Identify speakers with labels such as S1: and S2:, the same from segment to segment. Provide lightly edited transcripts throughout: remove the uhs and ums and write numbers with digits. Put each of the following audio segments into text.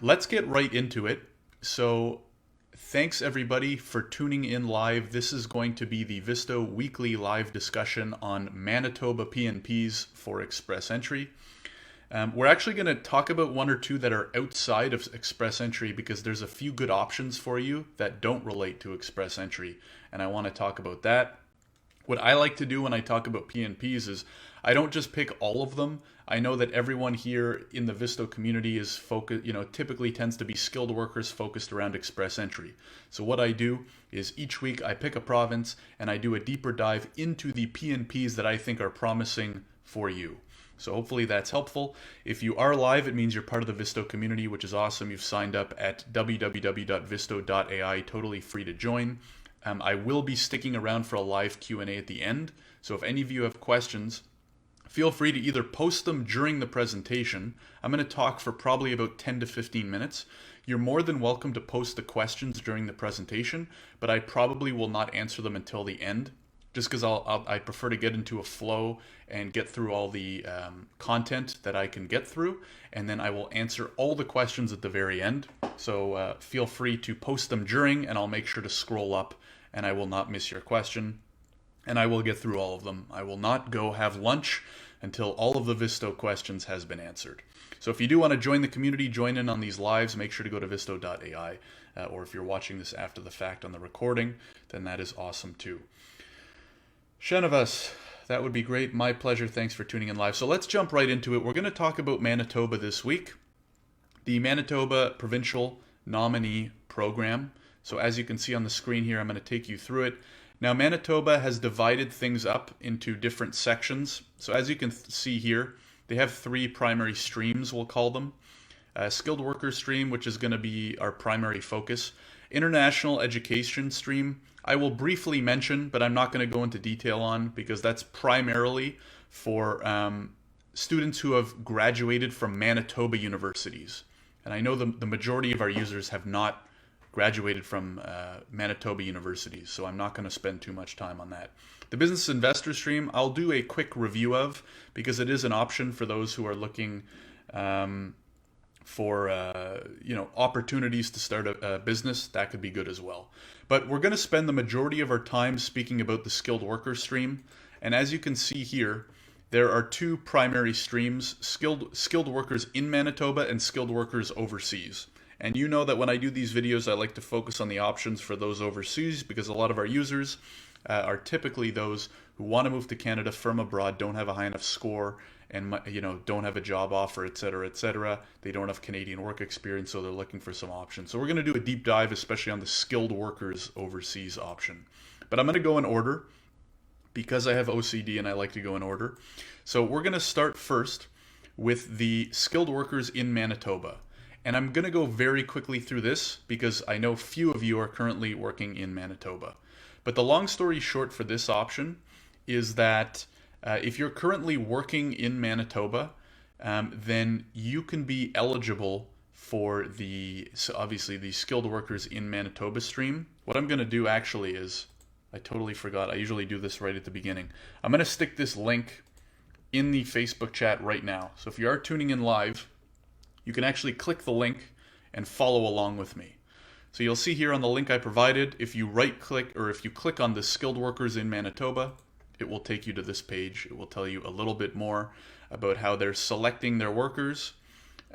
S1: Let's get right into it. So, thanks everybody for tuning in live. This is going to be the Visto weekly live discussion on Manitoba PNPs for Express Entry. We're actually going to talk about one or two that are outside of Express Entry because there's a few good options for you that don't relate to Express Entry, and I want to talk about that. What I like to do when I talk about PNPs is I don't just pick all of them. I know that everyone here in the Visto community is focused, typically tends to be skilled workers focused around Express Entry. So what I do is each week I pick a province and I do a deeper dive into the PNPs that I think are promising for you. So hopefully that's helpful. If you are live, it means you're part of the Visto community, which is awesome. You've signed up at www.visto.ai, totally free to join. I will be sticking around for a live Q&A at the end. So if any of you have questions, feel free to either post them during the presentation. I'm going to talk for probably about 10 to 15 minutes. You're more than welcome to post the questions during the presentation, but I probably will not answer them until the end, just because I prefer to get into a flow and get through all the content that I can get through, and then I will answer all the questions at the very end. So feel free to post them during, and I'll make sure to scroll up, and I will not miss your question, and I will get through all of them. I will not go have lunch until all of the Visto questions has been answered. So if you do want to join the community, join in on these lives, make sure to go to visto.ai, or if you're watching this after the fact on the recording, then that is awesome too. Shenavas, that would be great. My pleasure. Thanks for tuning in live. So let's jump right into it. We're going to talk about Manitoba this week, the Manitoba Provincial Nominee Program. So as you can see on the screen here, I'm going to take you through it. Now, Manitoba has divided things up into different sections. So as you can see here, they have three primary streams, we'll call them. Skilled worker stream, which is going to be our primary focus. International education stream, I will briefly mention, but I'm not going to go into detail on because that's primarily for students who have graduated from Manitoba universities. And I know the majority of our users have not graduated from Manitoba universities, so I'm not going to spend too much time on that. The business investor stream, I'll do a quick review of because it is an option for those who are looking for opportunities to start a business. That could be good as well. But we're going to spend the majority of our time speaking about the skilled worker stream. And as you can see here, there are two primary streams, skilled workers in Manitoba and skilled workers overseas. And you know that when I do these videos, I like to focus on the options for those overseas because a lot of our users are typically those who want to move to Canada from abroad, don't have a high enough score, and don't have a job offer, etc., etc. They don't have Canadian work experience, so they're looking for some options. So we're going to do a deep dive, especially on the skilled workers overseas option. But I'm going to go in order because I have OCD and I like to go in order. So we're going to start first with the skilled workers in Manitoba. And I'm going to go very quickly through this because I know few of you are currently working in Manitoba. But the long story short for this option is that if you're currently working in Manitoba, then you can be eligible for obviously the skilled workers in Manitoba stream. What I'm going to do actually is, I totally forgot, I usually do this right at the beginning. I'm going to stick this link in the Facebook chat right now. So if you are tuning in live, you can actually click the link and follow along with me. So you'll see here on the link I provided, if you right click or if you click on the skilled workers in Manitoba, it will take you to this page. It will tell you a little bit more about how they're selecting their workers.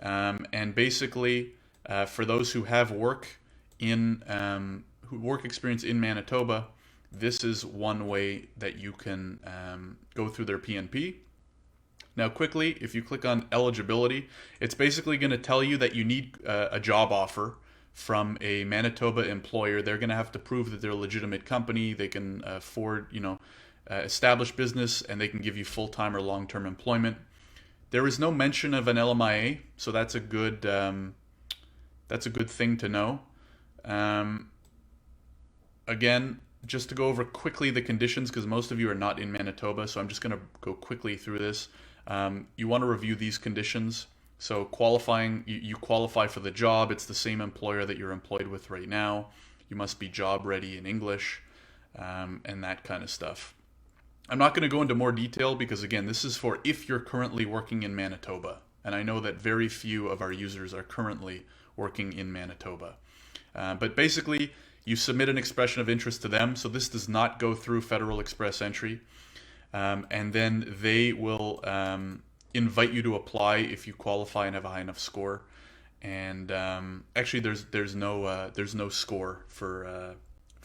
S1: And basically, for those who have work experience in Manitoba, this is one way that you can go through their PNP. Now quickly, if you click on eligibility, it's basically going to tell you that you need a job offer from a Manitoba employer. They're going to have to prove that they're a legitimate company. They can afford, establish business, and they can give you full-time or long-term employment. There is no mention of an LMIA, so that's a good thing to know. Again, just to go over quickly the conditions, because most of you are not in Manitoba, so I'm just going to go quickly through this. You want to review these conditions. So qualifying, you qualify for the job. It's the same employer that you're employed with right now. You must be job ready in English, and that kind of stuff. I'm not going to go into more detail because, again, this is for if you're currently working in Manitoba. And I know that very few of our users are currently working in Manitoba. But basically, you submit an expression of interest to them. So this does not go through Federal Express Entry. And then they will invite you to apply if you qualify and have a high enough score. And actually, there's no score for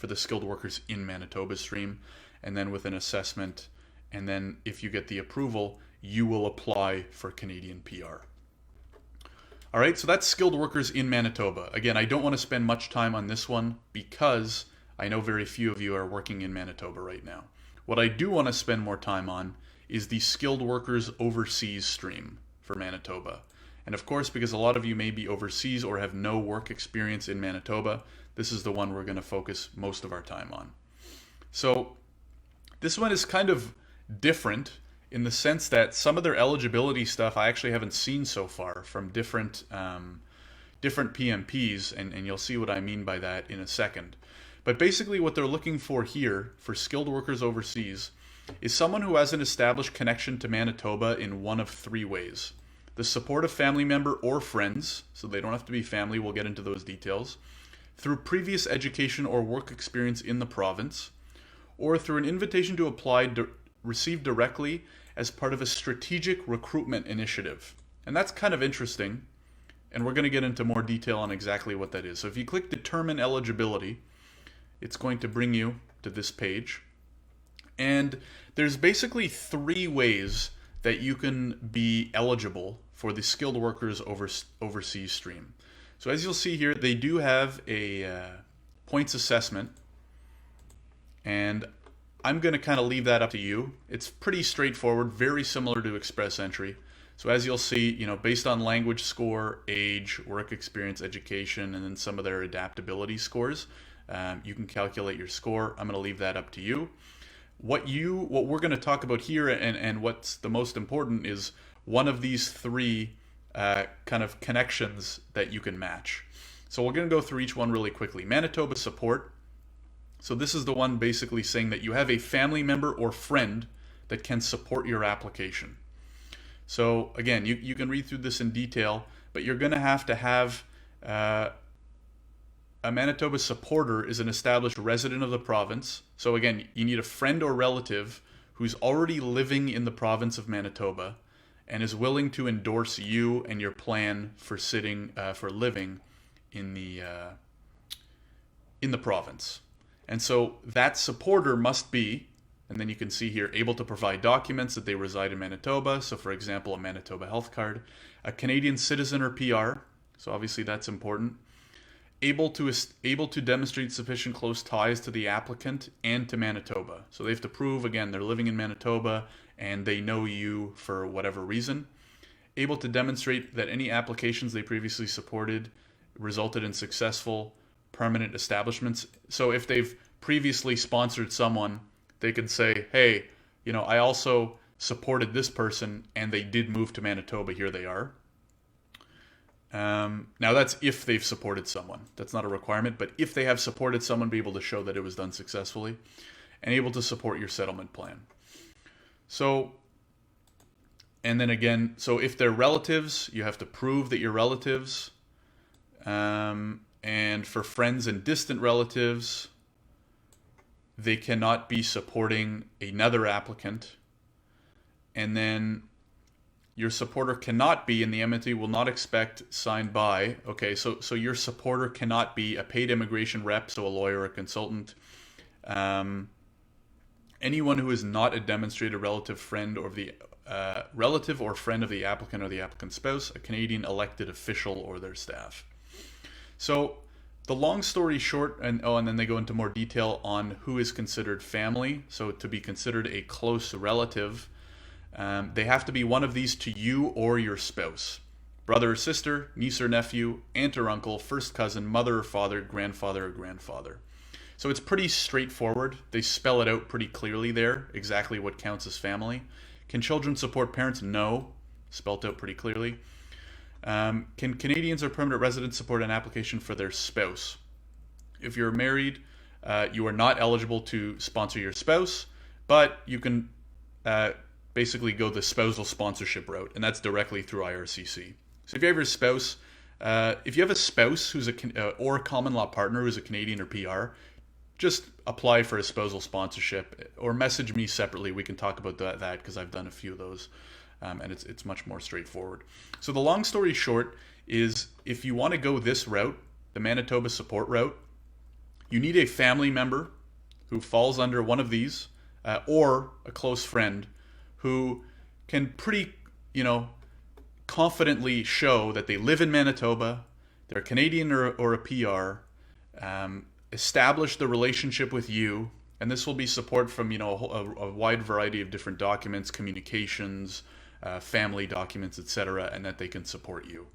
S1: the skilled workers in Manitoba stream. And then with an assessment, and then if you get the approval, you will apply for Canadian PR. All right, so that's skilled workers in Manitoba. Again, I don't want to spend much time on this one because I know very few of you are working in Manitoba right now. What I do want to spend more time on is the skilled workers overseas stream for Manitoba. And of course, because a lot of you may be overseas or have no work experience in Manitoba, this is the one we're going to focus most of our time on. So this one is kind of different in the sense that some of their eligibility stuff I actually haven't seen so far from different PNPs, and you'll see what I mean by that in a second. But basically what they're looking for here for skilled workers overseas is someone who has an established connection to Manitoba in one of three ways. The support of family member or friends, so they don't have to be family, we'll get into those details, through previous education or work experience in the province, or through an invitation to apply received directly as part of a strategic recruitment initiative. And that's kind of interesting, and we're going to get into more detail on exactly what that is. So if you click Determine Eligibility, it's going to bring you to this page. And there's basically three ways that you can be eligible for the skilled workers overseas stream. So as you'll see here, they do have a points assessment, and I'm going to kind of leave that up to you. It's pretty straightforward, very similar to Express Entry. So as you'll see, based on language score, age, work experience, education, and then some of their adaptability scores, you can calculate your score. I'm going to leave that up to you. What we're going to talk about here, and what's the most important, is one of these three kind of connections that you can match. So we're going to go through each one really quickly. Manitoba support. So this is the one basically saying that you have a family member or friend that can support your application. So again, you can read through this in detail, but you're going to have a Manitoba supporter is an established resident of the province. So again, you need a friend or relative who's already living in the province of Manitoba and is willing to endorse you and your plan for living in the province. And so that supporter must be, and then you can see here, able to provide documents that they reside in Manitoba. So for example, a Manitoba health card, a Canadian citizen or PR. So obviously that's important. Able to demonstrate sufficient close ties to the applicant and to Manitoba. So they have to prove, again, they're living in Manitoba and they know you for whatever reason. Able to demonstrate that any applications they previously supported resulted in successful permanent establishments. So if they've previously sponsored someone, they can say, hey, I also supported this person and they did move to Manitoba, here they are. Now that's if they've supported someone. That's not a requirement, but if they have supported someone, be able to show that it was done successfully and able to support your settlement plan. So, and then again, so if they're relatives, you have to prove that you're relatives. And for friends and distant relatives, they cannot be supporting another applicant. And then your supporter cannot be, and the MNT will not expect signed by. Okay, so your supporter cannot be a paid immigration rep, so a lawyer or a consultant. Anyone who is not a demonstrated relative friend or the relative or friend of the applicant or the applicant's spouse, a Canadian elected official or their staff. So the long story short, and then they go into more detail on who is considered family. So to be considered a close relative, they have to be one of these to you or your spouse. Brother or sister, niece or nephew, aunt or uncle, first cousin, mother or father, grandfather or grandfather. So it's pretty straightforward. They spell it out pretty clearly there, exactly what counts as family. Can children support parents? No. Spelled out pretty clearly. Can Canadians or permanent residents support an application for their spouse? If you're married, you are not eligible to sponsor your spouse, but you can basically go the spousal sponsorship route, and that's directly through IRCC. So if you have a spouse who's or a common law partner who's a Canadian or PR, just apply for a spousal sponsorship or message me separately. We can talk about that because I've done a few of those, and it's much more straightforward. So the long story short is, if you want to go this route, the Manitoba support route, you need a family member who falls under one of these, or a close friend who can pretty, confidently show that they live in Manitoba, they're a Canadian or a PR, establish the relationship with you, and this will be support from a wide variety of different documents, communications, family documents, etc., and that they can support you.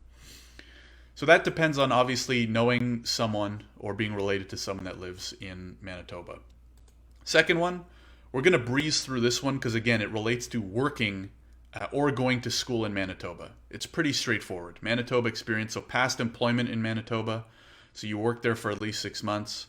S1: So that depends on obviously knowing someone or being related to someone that lives in Manitoba. Second one, we're going to breeze through this one because again it relates to working or going to school in Manitoba. It's pretty straightforward. Manitoba experience, so past employment in Manitoba. So you work there for at least 6 months,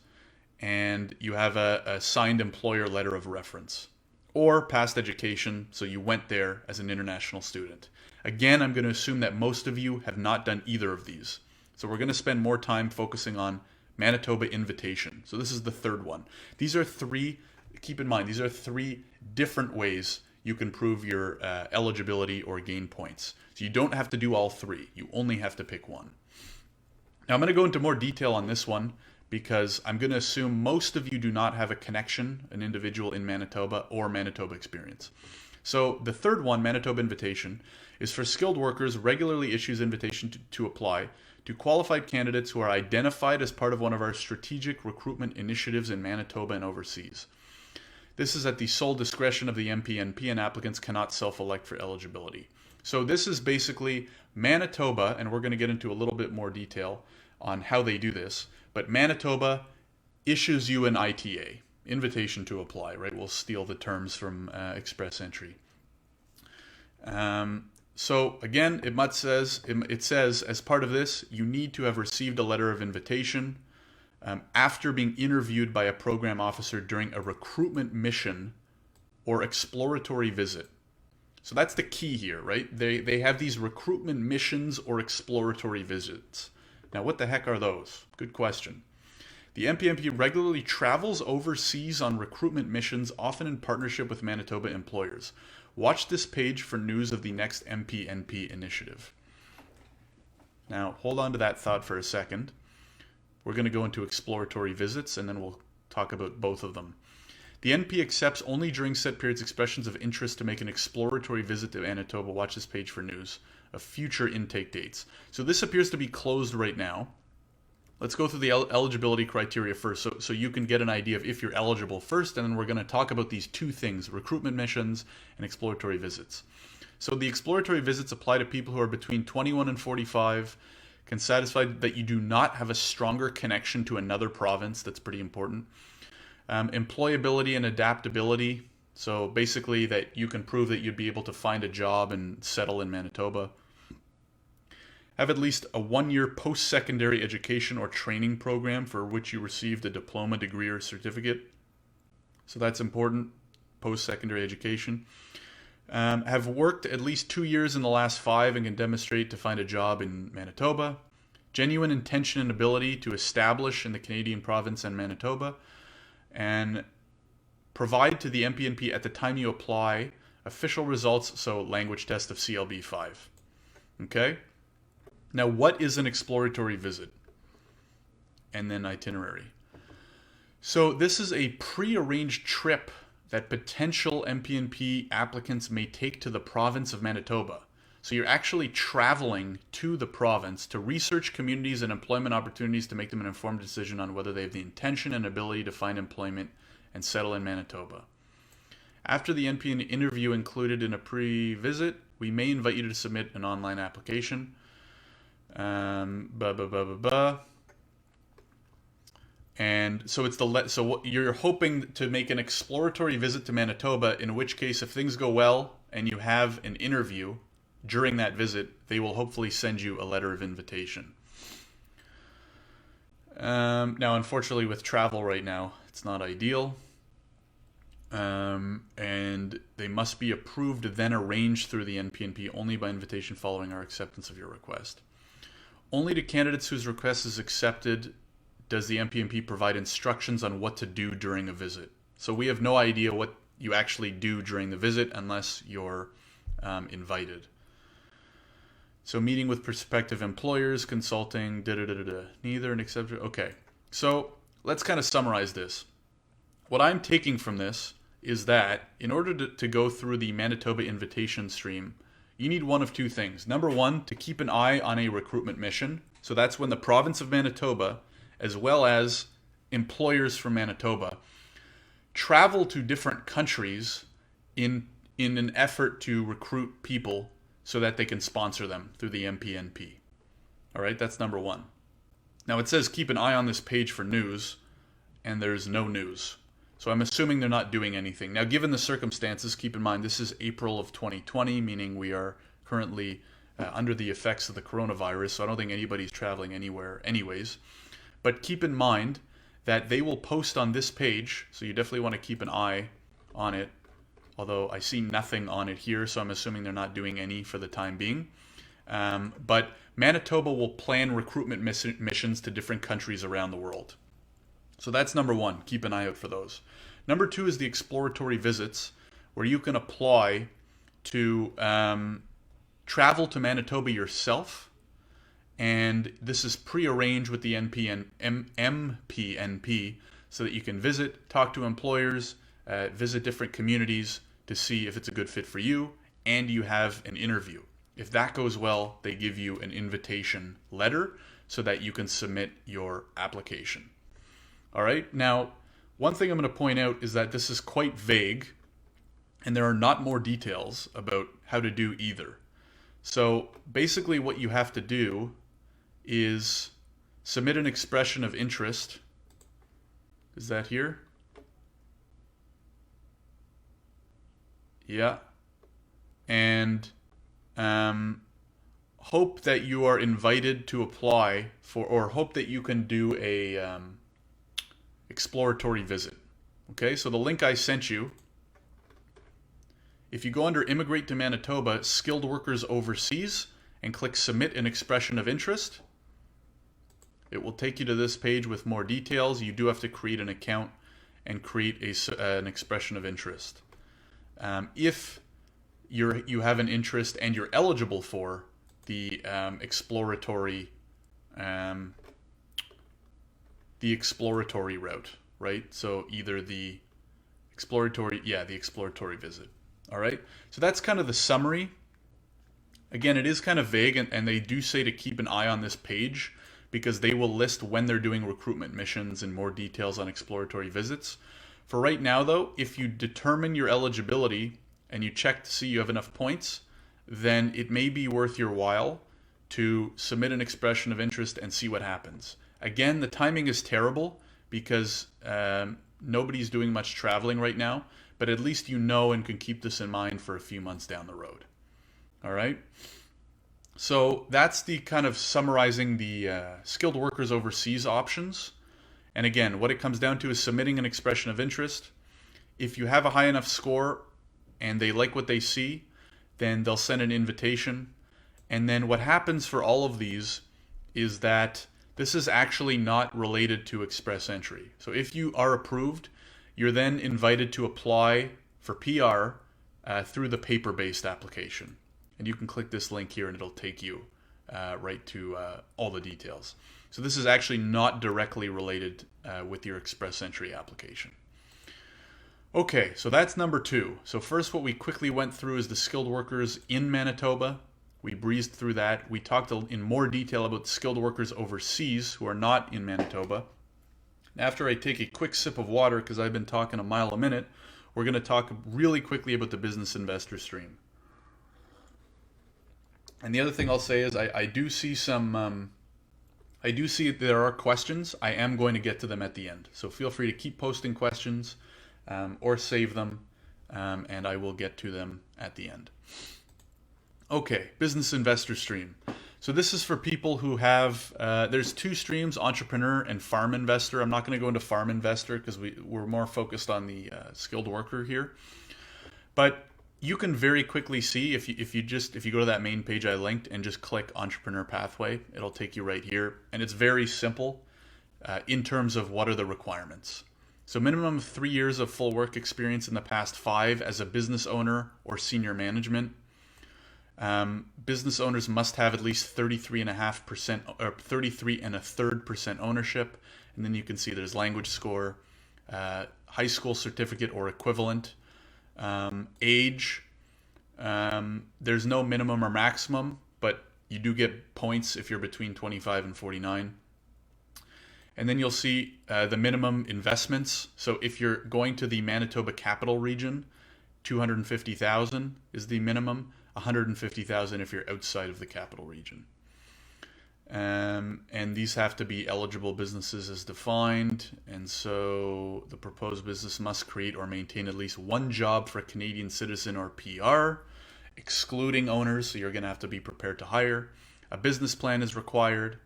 S1: and you have a signed employer letter of reference. Or past education, so you went there as an international student. Again, I'm going to assume that most of you have not done either of these. So we're going to spend more time focusing on Manitoba Invitation. So this is the third one. These are three, keep in mind, these are three different ways you can prove your eligibility or gain points. So you don't have to do all three. You only have to pick one. Now I'm going to go into more detail on this one because I'm going to assume most of you do not have a connection, an individual in Manitoba or Manitoba experience. So the third one, Manitoba Invitation, is for skilled workers, regularly issues invitation to apply to qualified candidates who are identified as part of one of our strategic recruitment initiatives in Manitoba and overseas. This is at the sole discretion of the MPNP, and applicants cannot self-elect for eligibility. So this is basically Manitoba, and we're going to get into a little bit more detail on how they do this, but Manitoba issues you an ITA, invitation to apply, right? We'll steal the terms from Express Entry. So again, it says as part of this, you need to have received a letter of invitation after being interviewed by a program officer during a recruitment mission or exploratory visit. So that's the key here, right? They have these recruitment missions or exploratory visits. Now, what the heck are those? Good question. The MPNP regularly travels overseas on recruitment missions, often in partnership with Manitoba employers. Watch this page for news of the next MPNP initiative. Now, hold on to that thought for a second. We're going to go into exploratory visits, and then we'll talk about both of them. The NP accepts only during set periods expressions of interest to make an exploratory visit to Manitoba. Watch this page for news of future intake dates. So this appears to be closed right now. Let's go through the eligibility criteria first so you can get an idea of if you're eligible first, and then we're going to talk about these two things, recruitment missions and exploratory visits. So the exploratory visits apply to people who are between 21 and 45, can satisfy that you do not have a stronger connection to another province. That's pretty important. Employability and adaptability. So basically that you can prove that you'd be able to find a job and settle in Manitoba. Have at least a 1-year post-secondary education or training program for which you received a diploma, degree, or certificate. So that's important, post-secondary education. Have worked at least 2 years in the last 5 and can demonstrate to find a job in Manitoba. Genuine intention and ability to establish in the Canadian province and Manitoba. And provide to the MPNP at the time you apply official results, so language test of CLB 5. Okay? Now, what is an exploratory visit? And then itinerary. So this is a pre-arranged trip that potential MPNP applicants may take to the province of Manitoba. So you're actually traveling to the province to research communities and employment opportunities to make them an informed decision on whether they have the intention and ability to find employment and settle in Manitoba. After the NP interview included in a pre-visit, we may invite you to submit an online application. And so it's so you're hoping to make an exploratory visit to Manitoba, in which case if things go well and you have an interview during that visit, they will hopefully send you a letter of invitation. Now, unfortunately, with travel right now, it's not ideal. and they must be approved then arranged through the MPNP only by invitation following our acceptance of your request. Only to candidates whose request is accepted does the MPNP provide instructions on what to do during a visit. So we have no idea what you actually do during the visit unless you're invited. So meeting with prospective employers, consulting, neither an accepted. Okay, so let's kind of summarize this. What I'm taking from this is that in order to go through the Manitoba Invitation stream, you need one of two things. Number one, to keep an eye on a recruitment mission. So that's when the province of Manitoba, as well as employers from Manitoba, travel to different countries in an effort to recruit people so that they can sponsor them through the MPNP. All right, that's number one. Now it says keep an eye on this page for news, and there's no news. So I'm assuming they're not doing anything. Now, given the circumstances, keep in mind this is April of 2020, meaning we are currently under the effects of the coronavirus, so I don't think anybody's traveling anywhere anyways. But keep in mind that they will post on this page, so you definitely want to keep an eye on it, although I see nothing on it here, so I'm assuming they're not doing any for the time being. But Manitoba will plan recruitment missions to different countries around the world. So that's number one. Keep an eye out for those. Number two is the exploratory visits, where you can apply to travel to Manitoba yourself. And this is pre-arranged with the MPNP so that you can visit, talk to employers, visit different communities to see if it's a good fit for you, and you have an interview. If that goes well, they give you an invitation letter so that you can submit your application. All right, now, one thing I'm going to point out is that this is quite vague, and there are not more details about how to do either. So basically what you have to do is submit an expression of interest. Is that here? Yeah. And hope that you are invited to apply for, or hope that you can do a exploratory visit. Okay, so the link I sent you, if you go under Immigrate to Manitoba, Skilled Workers Overseas, and click Submit an Expression of Interest, it will take you to this page with more details. You do have to create an account and create an expression of interest. If you have an interest and you're eligible for the exploratory route, right? So either the exploratory visit. All right. So that's kind of the summary. Again, it is kind of vague, and they do say to keep an eye on this page because they will list when they're doing recruitment missions and more details on exploratory visits. For right now, though, if you determine your eligibility and you check to see you have enough points, then it may be worth your while to submit an expression of interest and see what happens. Again, the timing is terrible because nobody's doing much traveling right now, but at least you know and can keep this in mind for a few months down the road. All right. So that's the kind of summarizing the skilled workers overseas options. And again, what it comes down to is submitting an expression of interest. If you have a high enough score and they like what they see, then they'll send an invitation. And then what happens for all of these is that this is actually not related to Express Entry. So if you are approved, you're then invited to apply for PR through the paper-based application. And you can click this link here and it'll take you right to all the details. So this is actually not directly related with your Express Entry application. Okay, so that's number two. So first what we quickly went through is the skilled workers in Manitoba. We breezed through that. We talked in more detail about the skilled workers overseas who are not in Manitoba. After I take a quick sip of water, because I've been talking a mile a minute, we're going to talk really quickly about the business investor stream. And the other thing I'll say is I do see there are questions. I am going to get to them at the end. So feel free to keep posting questions or save them, and I will get to them at the end. Okay, business investor stream. So this is for people who have, there's two streams, entrepreneur and farm investor. I'm not going to go into farm investor because we're more focused on the skilled worker here. But you can very quickly see if you go to that main page I linked and just click entrepreneur pathway, it'll take you right here. And it's very simple in terms of what are the requirements. So minimum 3 years of full work experience in the past 5 as a business owner or senior management. Business owners must have at least 33.5% or 33.33% ownership. And then you can see there's language score, high school certificate or equivalent, age. There's no minimum or maximum, but you do get points if you're between 25 and 49. And then you'll see the minimum investments. So if you're going to the Manitoba capital region, 250,000 is the minimum. 150,000 if you're outside of the capital region. And these have to be eligible businesses as defined. And so the proposed business must create or maintain at least one job for a Canadian citizen or PR, excluding owners. So you're going to have to be prepared to hire. A business plan is required.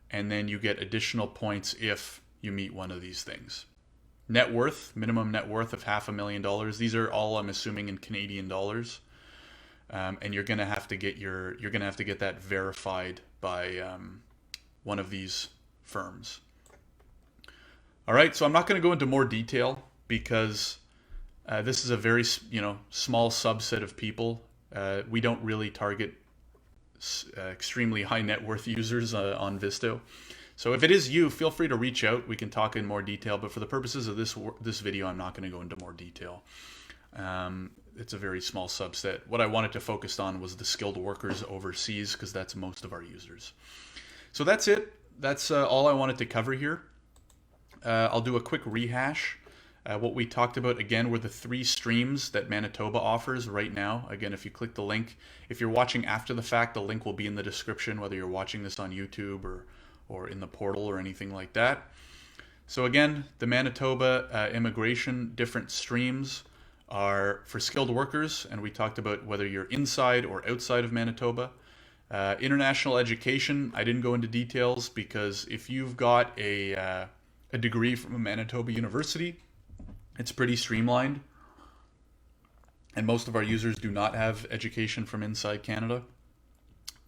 S1: And then you get additional points if you meet one of these things. Net worth, minimum net worth of $500,000. These are all, I'm assuming, in Canadian dollars. And you're going to have to get that verified by one of these firms. All right, so I'm not going to go into more detail because this is a very small subset of people. We don't really target extremely high net worth users on Visto. So if it is you, feel free to reach out. We can talk in more detail. But for the purposes of this video, I'm not going to go into more detail. It's a very small subset. What I wanted to focus on was the skilled workers overseas because that's most of our users. So that's it. That's all I wanted to cover here. I'll do a quick rehash. What we talked about again were the 3 streams that Manitoba offers right now. Again, if you click the link, if you're watching after the fact, the link will be in the description, whether you're watching this on YouTube or in the portal or anything like that. So again, the Manitoba immigration different streams are for skilled workers, and we talked about whether you're inside or outside of Manitoba. International education, I didn't go into details because if you've got a degree from a Manitoba university, it's pretty streamlined. And most of our users do not have education from inside Canada.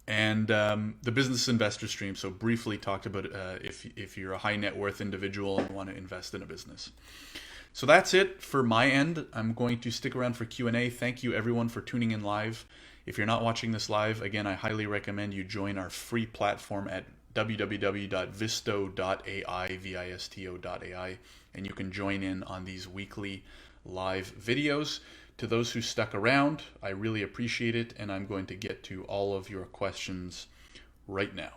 S1: And the business investor stream, so briefly talked about if you're a high net worth individual and want to invest in a business. So that's it for my end. I'm going to stick around for Q&A. Thank you everyone for tuning in live. If you're not watching this live, again, I highly recommend you join our free platform at www.visto.ai, and you can join in on these weekly live videos. To those who stuck around, I really appreciate it, and I'm going to get to all of your questions right now.